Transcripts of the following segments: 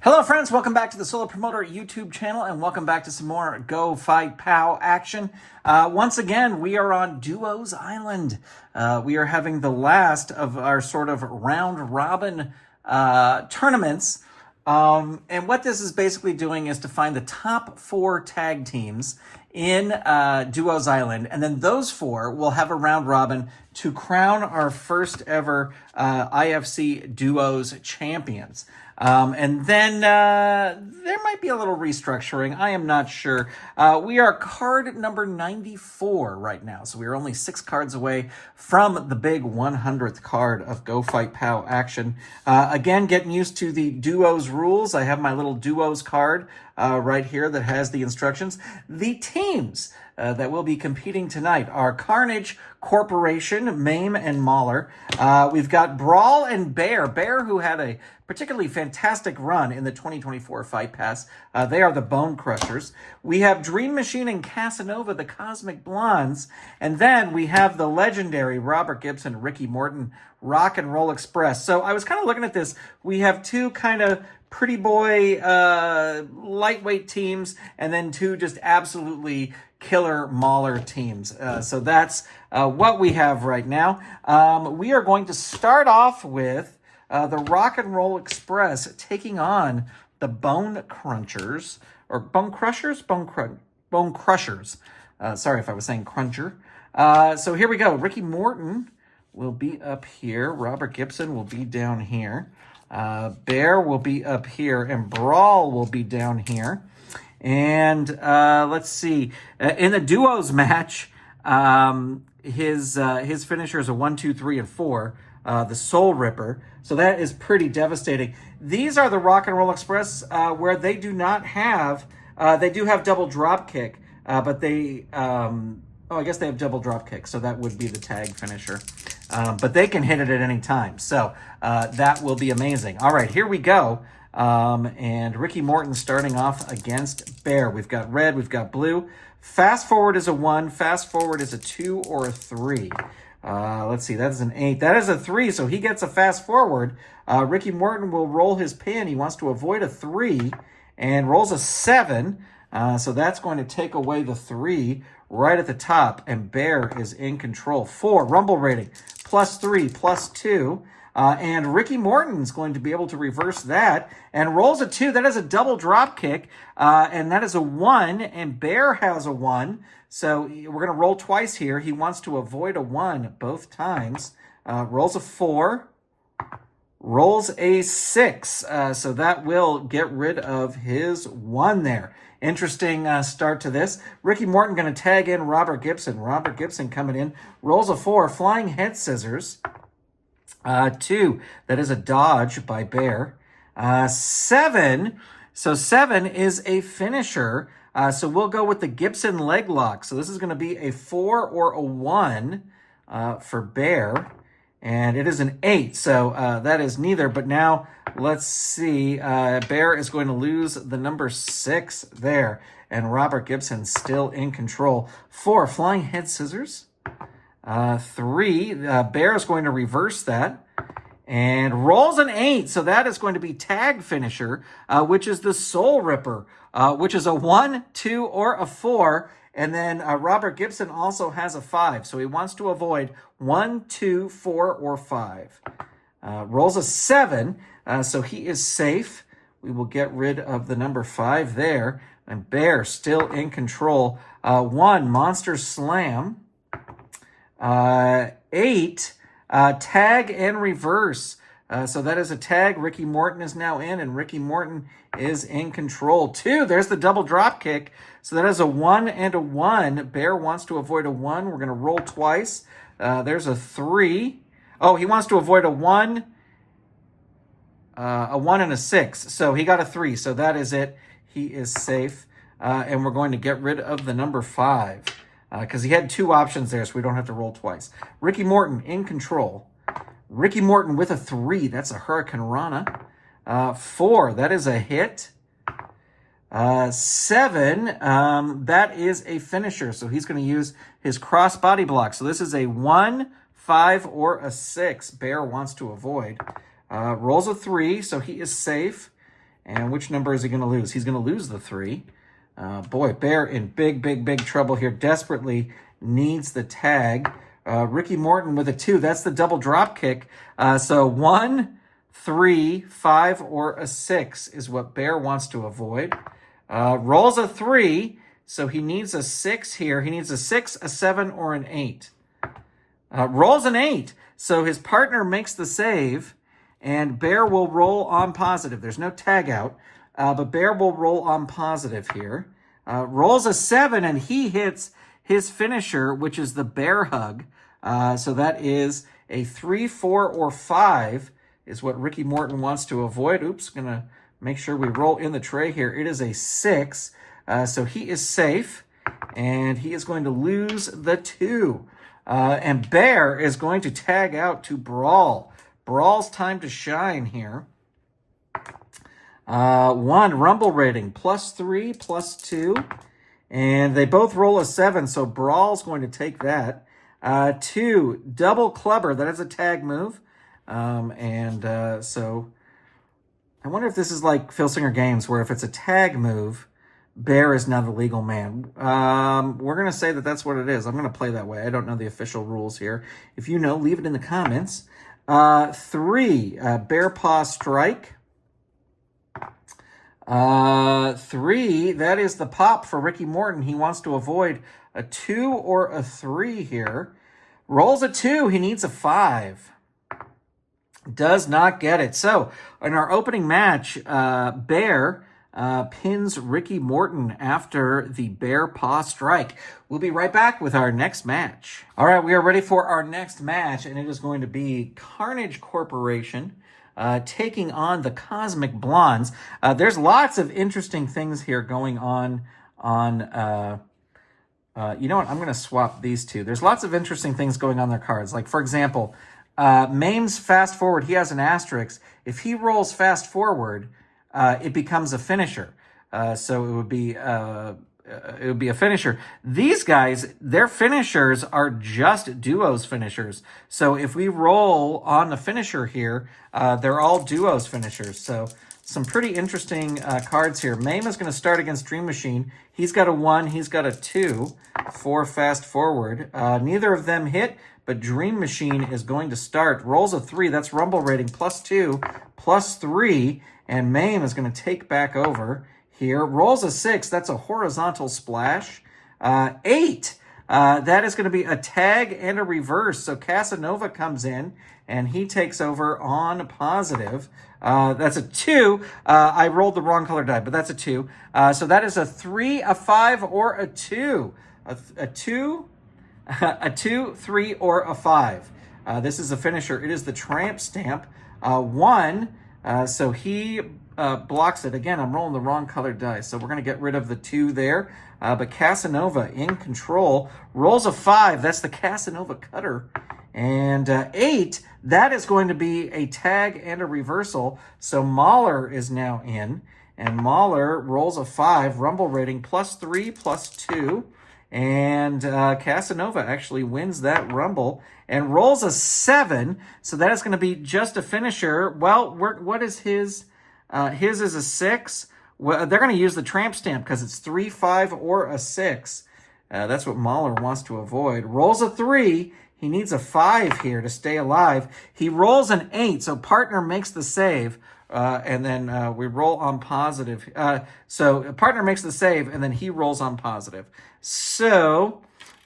Hello friends, welcome back to the Solo Promoter YouTube channel and welcome back to some more Go Fight Pow action. Once again, we are on Duos Island. We are having the last of our sort of round robin tournaments. And what this is basically doing is to find the top 4 tag teams in Duos Island. And then those 4 will have a round robin to crown our first ever IFC Duos champions. And then there might be a little restructuring. I am not sure. We are card number 94 right now. So we are only 6 cards away from the big 100th card of Go Fight Pow action. Again, getting used to the Duos rules. I have my little Duos card right here that has the instructions. The teams that will be competing tonight are Carnage Corporation, Mame, and Mauler. We've got Brawl and Bear. Bear, who had a particularly fantastic run in the 2024 Fight Pass. They are the Bone Crushers. We have Dream Machine and Casanova, the Cosmic Blondes. And then we have the legendary Robert Gibson, Ricky Morton, Rock and Roll Express. So I was kind of looking at this. We have 2 kind of pretty boy lightweight teams and then 2 just absolutely killer mauler teams. So that's what we have right now. We are going to start off with the Rock and Roll Express taking on the Bone Crunchers, or Bone Crushers? Bone Crushers. Sorry if I was saying cruncher. So here we go. Ricky Morton will be up here. Robert Gibson will be down here. Bear will be up here, and Brawl will be down here. And let's see. In the duos match, his finisher is a 1, 2, 3, and 4. The Soul Ripper. So that is pretty devastating. These are the Rock and Roll Express where they do not have, they do have double drop kick, but they, I guess they have double drop kick, so that would be the tag finisher. But they can hit it at any time, so that will be amazing. All right, here we go. And Ricky Morton starting off against Bear. We've got red, we've got blue. Fast forward is a 1, fast forward is a 2 or a 3. Let's see, that is an 8. That is a 3, so he gets a fast forward. Ricky Morton will roll his pin. He wants to avoid a 3 and rolls a 7. So that's going to take away the 3 right at the top, and Bear is in control. 4, rumble rating, +3, +2. And Ricky Morton's going to be able to reverse that and rolls a 2. That is a double drop kick, and that is a 1, and Bear has a 1. So we're going to roll twice here. He wants to avoid a 1 both times. Rolls a 4, rolls a 6. So that will get rid of his 1 there. Interesting start to this. Ricky Morton going to tag in Robert Gibson. Robert Gibson coming in. Rolls a 4, flying head scissors. 2, that is a dodge by Bear. 7, so 7 is a finisher. So we'll go with the Gibson leg lock. So this is going to be a 4 or a 1 for Bear. And it is an 8, so that is neither. But now let's see. Bear is going to lose the number 6 there. And Robert Gibson still in control. 4, flying head scissors. 3, Bear is going to reverse that. And rolls an 8, so that is going to be tag finisher, which is the Soul Ripper, which is a 1, 2, or a 4. And then Robert Gibson also has a 5, so he wants to avoid 1, 2, 4, or 5. Rolls a 7, so he is safe. We will get rid of the number 5 there. And Bear still in control. 1, Monster Slam. 8, tag and reverse. So that is a tag. Ricky Morton is now in, and Ricky Morton is in control. 2, there's the double drop kick. So that is a 1 and a 1. Bear wants to avoid a 1. We're going to roll twice. There's a 3. Oh, he wants to avoid a 1 and a 6. So he got a 3. So that is it. He is safe. And we're going to get rid of the number 5. Because he had 2 options there, so we don't have to roll twice. Ricky Morton in control. Ricky Morton with a 3. That's a Hurricane Rana. 4, that is a hit. 7, that is a finisher. So he's going to use his cross body block. So this is a 1, 5, or a 6. Bear wants to avoid. Rolls a 3, so he is safe. And which number is he going to lose? He's going to lose the 3. Boy, Bear in big trouble here. Desperately needs the tag. Ricky Morton with a 2. That's the double drop kick. So 1, 3, 5, or a 6 is what Bear wants to avoid. Rolls a 3, so he needs a 6 here. He needs a 6, a 7, or an 8. Rolls an 8, so his partner makes the save, and Bear will roll on positive. There's no tag out, but Bear will roll on positive here. Rolls a 7, and he hits his finisher, which is the bear hug. So that is a 3, 4, or 5 is what Ricky Morton wants to avoid. Oops, going to make sure we roll in the tray here. It is a 6, so he is safe, and he is going to lose the 2. And Bear is going to tag out to Brawl. Brawl's time to shine here. 1, rumble rating, +3, +2. And they both roll a 7, so Brawl's going to take that. 2, double clubber. That is a tag move. So I wonder if this is like Phil Singer Games, where if it's a tag move, Bear is now the legal man. We're going to say that that's what it is. I'm going to play that way. I don't know the official rules here. If you know, leave it in the comments. 3, bear paw strike. 3, that is the pop for Ricky Morton. He wants to avoid a 2 or a 3 here. Rolls a 2. He needs a 5. Does not get it. So in our opening match, Bear pins Ricky Morton after the bear paw strike. We'll be right back with our next match. All right, we are ready for our next match, and it is going to be Carnage Corporation taking on the Cosmic Blondes. There's lots of interesting things here going on. You know what? I'm going to swap these two. There's lots of interesting things going on their cards. Like, for example, Mame's fast forward. He has an asterisk. If he rolls fast forward, it becomes a finisher. So it would be a finisher. These guys, their finishers are just duos finishers. So if we roll on the finisher here, they're all duos finishers. So some pretty interesting cards here. Mame is going to start against Dream Machine. He's got a 1. He's got a 2 for fast forward. Neither of them hit, but Dream Machine is going to start. Rolls a 3. That's rumble rating +2, +3. And Mame is going to take back over here. Rolls a 6. That's a horizontal splash. 8. That is going to be a tag and a reverse. So Casanova comes in, and he takes over on positive. That's a 2. I rolled the wrong color die, but that's a 2. So that is a 3, a 5, or a 2. A 2, a 2, 3, or a 5. This is a finisher. It is the Tramp Stamp. 1. So he blocks it. Again, I'm rolling the wrong colored dice, so we're going to get rid of the 2 there. But Casanova in control. Rolls a 5. That's the Casanova cutter. And 8, that is going to be a tag and a reversal. So Mahler is now in. And Mahler rolls a 5. Rumble rating +3, +2. And Casanova actually wins that rumble and rolls a 7. So that is going to be just a finisher. Well, what is his? His is a 6. Well, they're going to use the Tramp Stamp because it's 3, 5, or a 6. That's what Mahler wants to avoid. Rolls a 3. He needs a 5 here to stay alive. He rolls an 8, so partner makes the save. And then we roll on positive. So partner makes the save, and then he rolls on positive. So,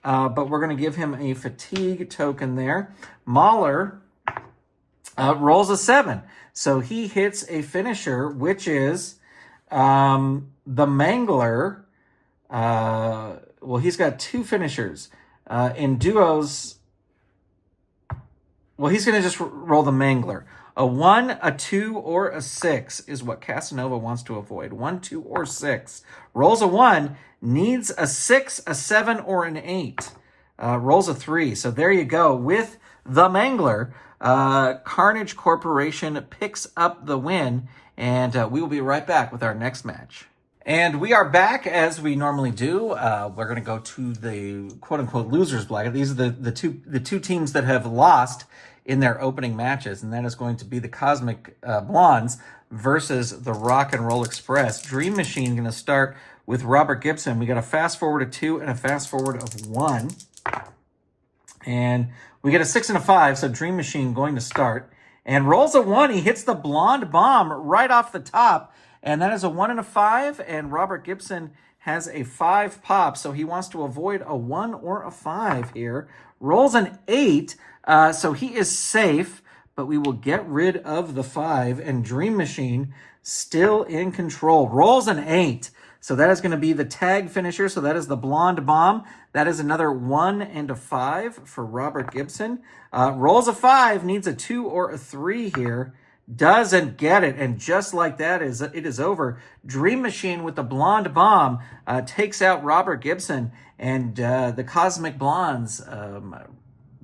but we're going to give him a fatigue token there. Mahler rolls a 7. So he hits a finisher, which is the Mangler. Well, he's got 2 finishers. In duos, well, he's going to just roll the Mangler. A 1, a 2, or a 6 is what Casanova wants to avoid. 1, 2, or 6. Rolls a 1, needs a 6, a 7, or an 8. Rolls a 3. So there you go. With the Mangler, Carnage Corporation picks up the win, and we will be right back with our next match. And we are back as we normally do. We're going to go to the quote-unquote losers bracket. These are the two teams that have lost in their opening matches, and that is going to be the Cosmic Blondes versus the Rock and Roll Express. Dream Machine going to start with Robert Gibson. We got a fast forward of 2 and a fast forward of 1. And we get a 6 and a 5, so Dream Machine going to start. And rolls a 1. He hits the blonde bomb right off the top. And that is a 1 and a 5. And Robert Gibson has a 5 pop, so he wants to avoid a 1 or a 5 here. Rolls an 8, so he is safe, but we will get rid of the 5. And Dream Machine still in control. Rolls an 8. So that is going to be the tag finisher. So that is the blonde bomb. That is another 1 and a 5 for Robert Gibson. Rolls a 5, needs a 2 or a 3 here. Doesn't get it. And just like that, it is over. Dream Machine with the blonde bomb takes out Robert Gibson. And the Cosmic Blondes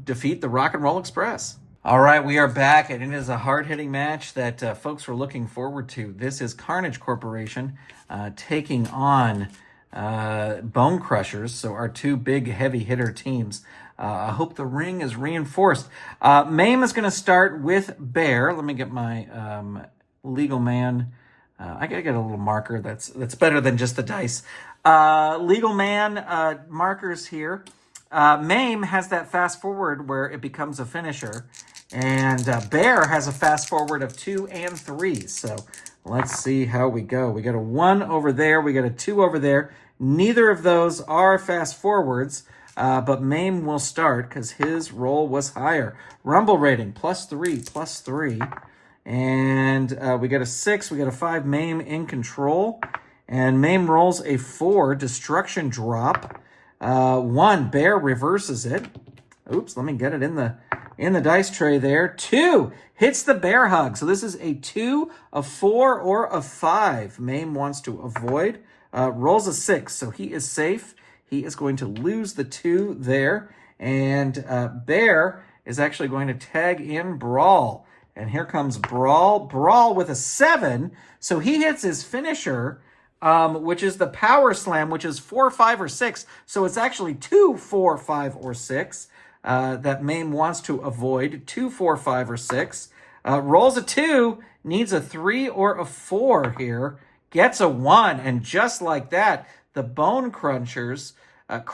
defeat the Rock and Roll Express. All right, we are back, and it is a hard-hitting match that folks were looking forward to. This is Carnage Corporation taking on Bone Crushers, so our 2 big heavy hitter teams. I hope the ring is reinforced. Mame is going to start with Bear. Let me get my Legal Man. I got to get a little marker that's better than just the dice. Legal Man markers here. Mame has that fast forward where it becomes a finisher. And Bear has a fast forward of 2 and 3. So let's see how we go. We got a 1 over there. We got a 2 over there. Neither of those are fast forwards, but Mame will start because his roll was higher. Rumble rating, +3, +3. And we got a 6. We got a 5. Mame in control. And Mame rolls a 4. Destruction drop. 1. Bear reverses it. Oops, let me get it in the dice tray there. 2 hits the bear hug. So this is a 2, a 4, or a 5. Mame wants to avoid. Rolls a 6, so he is safe. He is going to lose the 2 there. And Bear is actually going to tag in Brawl. And here comes Brawl. Brawl with a 7. So he hits his finisher, which is the Power Slam, which is 4, 5, or 6. So it's actually 2, 4, 5, or 6. That Mame wants to avoid. 2, 4, 5, or 6. Rolls a 2, needs a 3 or a 4 here. Gets a 1, and just like that, the Bone Crushers, win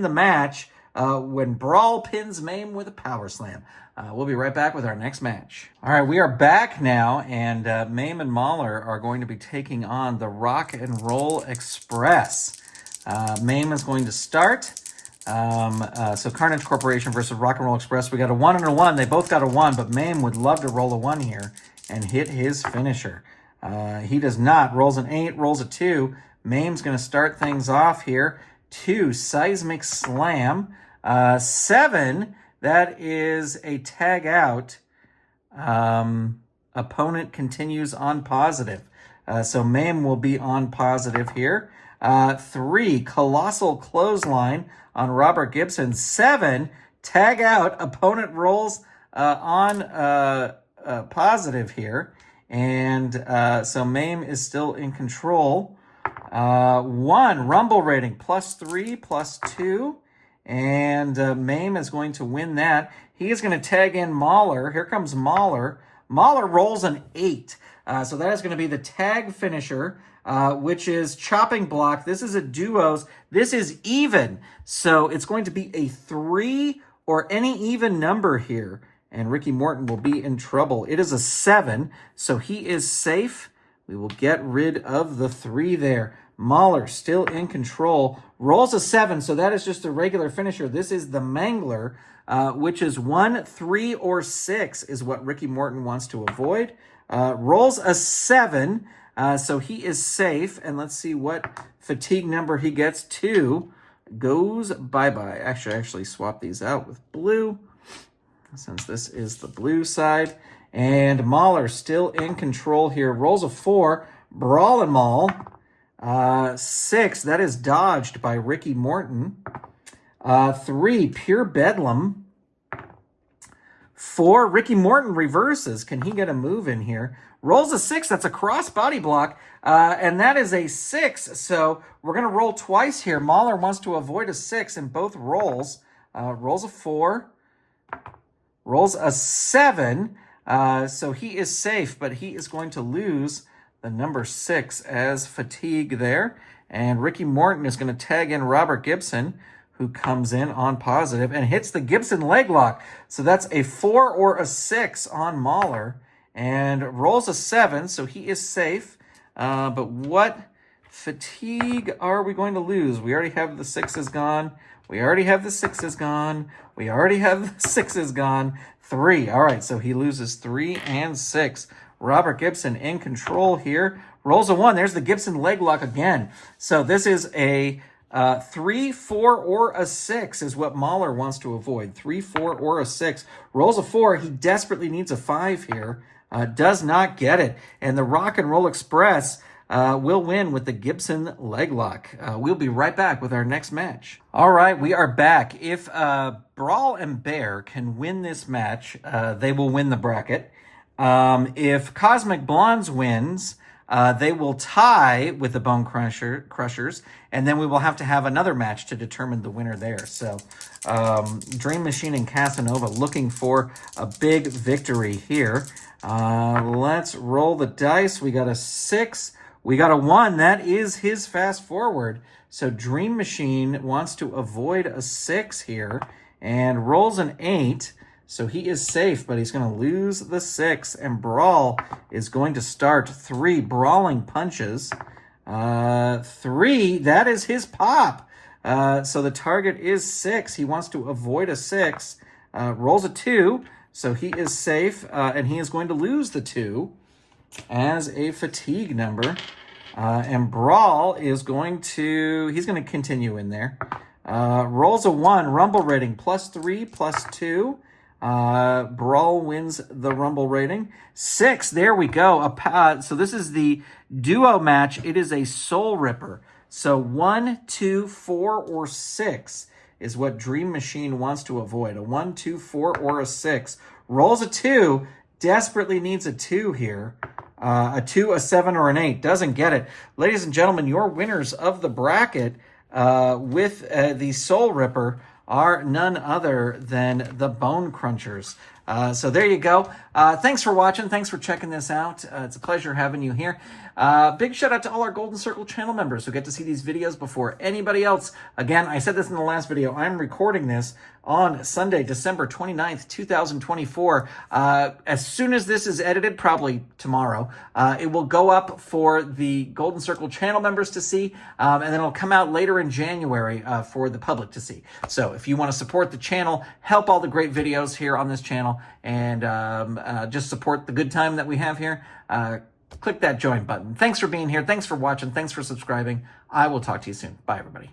the match when Brawl pins Mame with a Power Slam. We'll be right back with our next match. All right, we are back now, and Mame and Mahler are going to be taking on the Rock and Roll Express. Mame is going to start. So Carnage Corporation versus Rock and Roll Express. We got a 1 and a 1. They both got a 1, but Mame would love to roll a 1 here and hit his finisher. He does not. Rolls an 8, rolls a 2. Mame's going to start things off here. 2, Seismic Slam. 7, that is a tag out. Opponent continues on positive. So Mame will be on positive here. 3, Colossal Clothesline on Robert Gibson. 7, tag out. Opponent rolls on positive here. And so Mame is still in control. 1, Rumble rating, +3, +2. And Mame is going to win that. He is going to tag in Mahler. Here comes Mahler. Mahler rolls an 8. So that is going to be the tag finisher, which is chopping block. This is a duos. This is even. So it's going to be a 3 or any even number here. And Ricky Morton will be in trouble. It is a 7, so he is safe. We will get rid of the 3 there. Mahler still in control. Rolls a 7, so that is just a regular finisher. This is the Mangler, which is 1, 3, or 6 is what Ricky Morton wants to avoid. Rolls a 7, so he is safe. And let's see what fatigue number he gets. 2 goes bye-bye. Actually swap these out with blue, since this is the blue side. And Mahler still in control here. Rolls a 4. Brawl and Maul. 6. That is dodged by Ricky Morton. 3. Pure Bedlam. 4. Ricky Morton reverses. Can he get a move in here? Rolls a 6. That's a cross body block. And that is a 6. So we're going to roll twice here. Mahler wants to avoid a 6 in both rolls. Rolls a 4. Rolls a 7, so he is safe, but he is going to lose the number 6 as fatigue there. And Ricky Morton is going to tag in Robert Gibson, who comes in on positive and hits the Gibson leg lock. So that's a 4 or a 6 on Mahler, and rolls a 7, so he is safe. But what fatigue are we going to lose? We already have the 6s gone. We already have the 6s gone. We already have the 6s gone. 3. All right, so he loses 3 and 6. Robert Gibson in control here. Rolls a 1. There's the Gibson leg lock again. So this is a 3, 4, or a 6 is what Mahler wants to avoid. 3, 4, or a 6. Rolls a 4. He desperately needs a 5 here. Does not get it. And the Rock and Roll Express will win with the Gibson leg lock. We'll be right back with our next match. All right, we are back. If Brawl and Bear can win this match, they will win the bracket. If Cosmic Blondes wins, they will tie with the Bone Crushers, and then we will have to have another match to determine the winner there. So Dream Machine and Casanova looking for a big victory here. Let's roll the dice. We got a 6. We got a 1. That is his fast forward. So Dream Machine wants to avoid a 6 here and rolls an 8. So he is safe, but he's going to lose the 6. And Brawl is going to start 3 brawling punches. 3, that is his pop. So the target is 6. He wants to avoid a 6. Rolls a 2. So he is safe, and he is going to lose the 2 as a fatigue number. And Brawl is going to, he's going to continue in there. Rolls a 1, Rumble rating, +3, +2. Brawl wins the Rumble rating. 6, there we go. So this is the duo match. It is a Soul Ripper. So 1, 2, 4, or 6 is what Dream Machine wants to avoid. A 1, 2, 4, or a 6. Rolls a 2. Desperately needs a 2 here. A 2, a 7, or an 8. Doesn't get it. Ladies and gentlemen, your winners of the bracket with the Soul Ripper are none other than the Bone Crunchers. So there you go. Thanks for watching. Thanks for checking this out. It's a pleasure having you here. Big shout out to all our Golden Circle channel members who get to see these videos before anybody else. Again, I said this in the last video. I'm recording this on Sunday, December 29th, 2024. As soon as this is edited, probably tomorrow, it will go up for the Golden Circle channel members to see, and then it'll come out later in January for the public to see. So if you want to support the channel, help all the great videos here on this channel, and just support the good time that we have here, click that join button. Thanks for being here. Thanks for watching. Thanks for subscribing. I will talk to you soon. Bye, everybody.